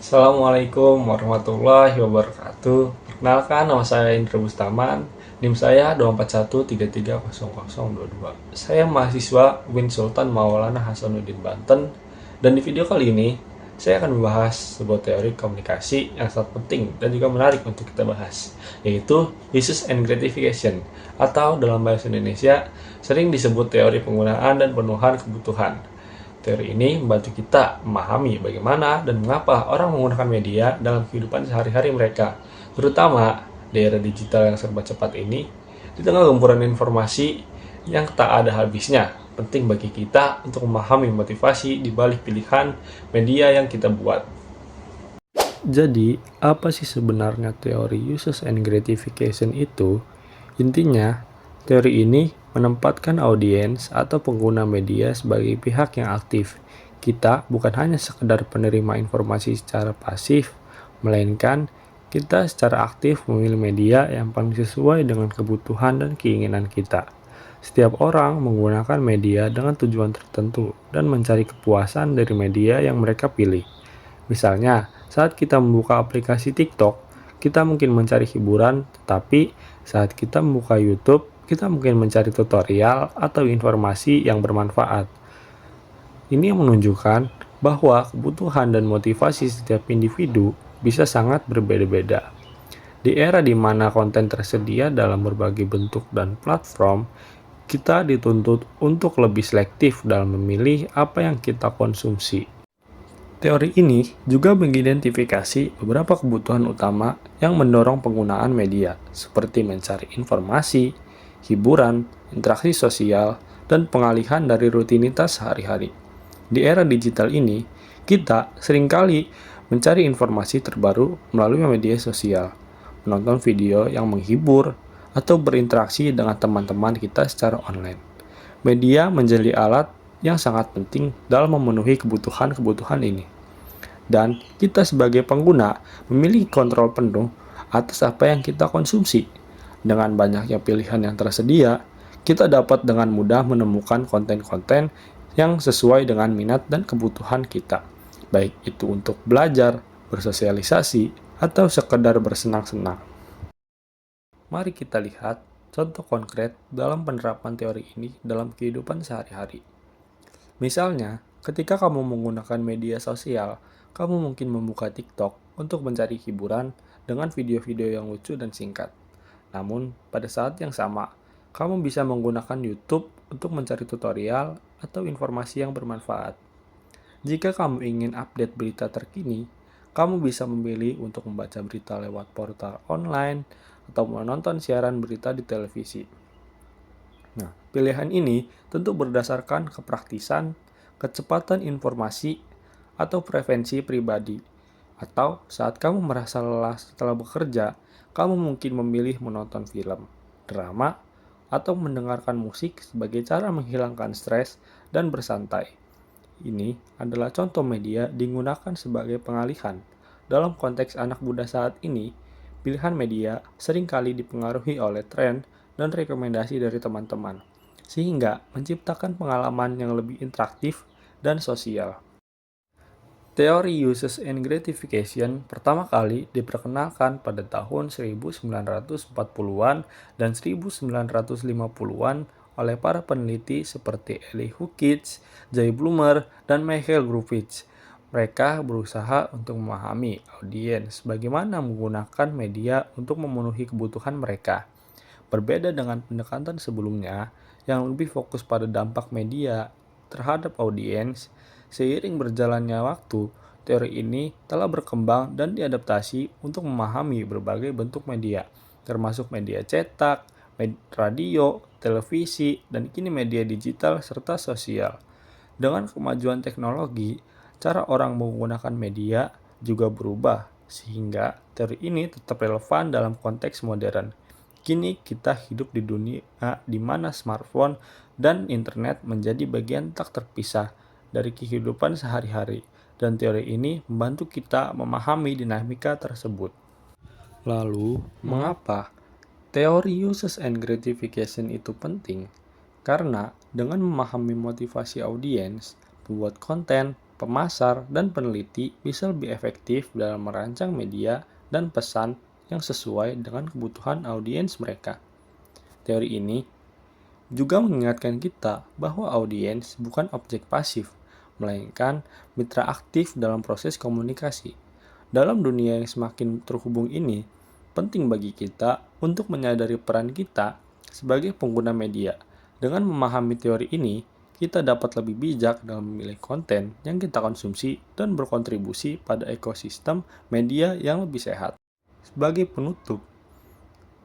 Assalamualaikum warahmatullahi wabarakatuh. Perkenalkan, nama saya Indra Bustaman. NIM saya 241330022. Saya mahasiswa UIN Sultan Maulana Hasanuddin Banten. Dan di video kali ini, saya akan membahas sebuah teori komunikasi yang sangat penting dan juga menarik untuk kita bahas, yaitu uses and gratification, atau dalam bahasa Indonesia sering disebut teori penggunaan dan pemenuhan kebutuhan. Teori ini membantu kita memahami bagaimana dan mengapa orang menggunakan media dalam kehidupan sehari-hari mereka, terutama di era digital yang serba cepat ini. Di tengah gempuran informasi yang tak ada habisnya, penting bagi kita untuk memahami motivasi di balik pilihan media yang kita buat. Jadi, apa sih sebenarnya teori uses and gratification itu? Intinya, teori ini menempatkan audiens atau pengguna media sebagai pihak yang aktif. Kita bukan hanya sekedar penerima informasi secara pasif, melainkan kita secara aktif memilih media yang paling sesuai dengan kebutuhan dan keinginan kita. Setiap orang menggunakan media dengan tujuan tertentu dan mencari kepuasan dari media yang mereka pilih. Misalnya, saat kita membuka aplikasi TikTok, kita mungkin mencari hiburan, tetapi saat kita membuka YouTube, kita mungkin mencari tutorial atau informasi yang bermanfaat. Ini yang menunjukkan bahwa kebutuhan dan motivasi setiap individu bisa sangat berbeda-beda. Di era di mana konten tersedia dalam berbagai bentuk dan platform, kita dituntut untuk lebih selektif dalam memilih apa yang kita konsumsi. Teori ini juga mengidentifikasi beberapa kebutuhan utama yang mendorong penggunaan media, seperti mencari informasi, hiburan, interaksi sosial, dan pengalihan dari rutinitas sehari-hari. Di era digital ini, kita seringkali mencari informasi terbaru melalui media sosial, menonton video yang menghibur, atau berinteraksi dengan teman-teman kita secara online. Media menjadi alat yang sangat penting dalam memenuhi kebutuhan-kebutuhan ini. Dan kita sebagai pengguna memiliki kontrol penuh atas apa yang kita konsumsi. Dengan banyaknya pilihan yang tersedia, kita dapat dengan mudah menemukan konten-konten yang sesuai dengan minat dan kebutuhan kita, baik itu untuk belajar, bersosialisasi, atau sekedar bersenang-senang. Mari kita lihat contoh konkret dalam penerapan teori ini dalam kehidupan sehari-hari. Misalnya, ketika kamu menggunakan media sosial, kamu mungkin membuka TikTok untuk mencari hiburan dengan video-video yang lucu dan singkat. Namun, pada saat yang sama, kamu bisa menggunakan YouTube untuk mencari tutorial atau informasi yang bermanfaat. Jika kamu ingin update berita terkini, kamu bisa memilih untuk membaca berita lewat portal online atau menonton siaran berita di televisi. Nah, pilihan ini tentu berdasarkan kepraktisan, kecepatan informasi, atau preferensi pribadi. Atau saat kamu merasa lelah setelah bekerja, kamu mungkin memilih menonton film, drama, atau mendengarkan musik sebagai cara menghilangkan stres dan bersantai. Ini adalah contoh media digunakan sebagai pengalihan. Dalam konteks anak muda saat ini, pilihan media seringkali dipengaruhi oleh tren dan rekomendasi dari teman-teman, sehingga menciptakan pengalaman yang lebih interaktif dan sosial. Teori uses and gratification pertama kali diperkenalkan pada tahun 1940-an dan 1950-an oleh para peneliti seperti Eli Hookids, Jay Bloomer, dan Michael Gruffitz. Mereka berusaha untuk memahami audiens bagaimana menggunakan media untuk memenuhi kebutuhan mereka. Berbeda dengan pendekatan sebelumnya yang lebih fokus pada dampak media terhadap audiens, seiring berjalannya waktu, teori ini telah berkembang dan diadaptasi untuk memahami berbagai bentuk media, termasuk media cetak, radio, televisi, dan kini media digital serta sosial. Dengan kemajuan teknologi, cara orang menggunakan media juga berubah, sehingga teori ini tetap relevan dalam konteks modern. Kini kita hidup di dunia di mana smartphone dan internet menjadi bagian tak terpisah dari kehidupan sehari-hari, dan teori ini membantu kita memahami dinamika tersebut. Lalu, mengapa teori uses and gratification itu penting? Karena dengan memahami motivasi audiens, pembuat konten, pemasar, dan peneliti bisa lebih efektif dalam merancang media dan pesan yang sesuai dengan kebutuhan audiens mereka. Teori ini juga mengingatkan kita bahwa audiens bukan objek pasif, melainkan mitra aktif dalam proses komunikasi. Dalam dunia yang semakin terhubung ini, penting bagi kita untuk menyadari peran kita sebagai pengguna media. Dengan memahami teori ini, kita dapat lebih bijak dalam memilih konten yang kita konsumsi dan berkontribusi pada ekosistem media yang lebih sehat. Sebagai penutup,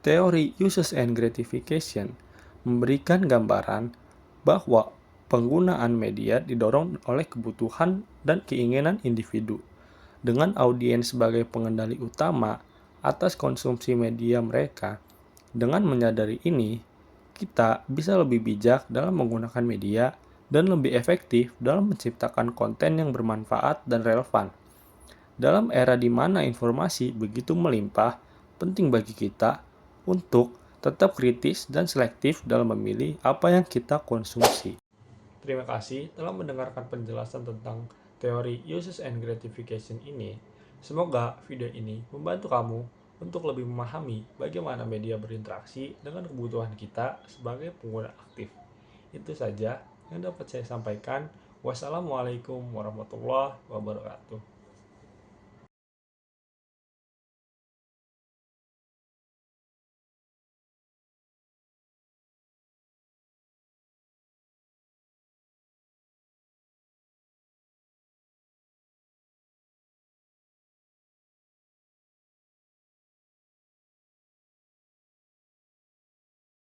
teori uses and gratification memberikan gambaran bahwa penggunaan media didorong oleh kebutuhan dan keinginan individu, dengan audiens sebagai pengendali utama atas konsumsi media mereka. Dengan menyadari ini, kita bisa lebih bijak dalam menggunakan media dan lebih efektif dalam menciptakan konten yang bermanfaat dan relevan. Dalam era di mana informasi begitu melimpah, penting bagi kita untuk tetap kritis dan selektif dalam memilih apa yang kita konsumsi. Terima kasih telah mendengarkan penjelasan tentang teori uses and gratification ini. Semoga video ini membantu kamu untuk lebih memahami bagaimana media berinteraksi dengan kebutuhan kita sebagai pengguna aktif. Itu saja yang dapat saya sampaikan. Wassalamualaikum warahmatullahi wabarakatuh.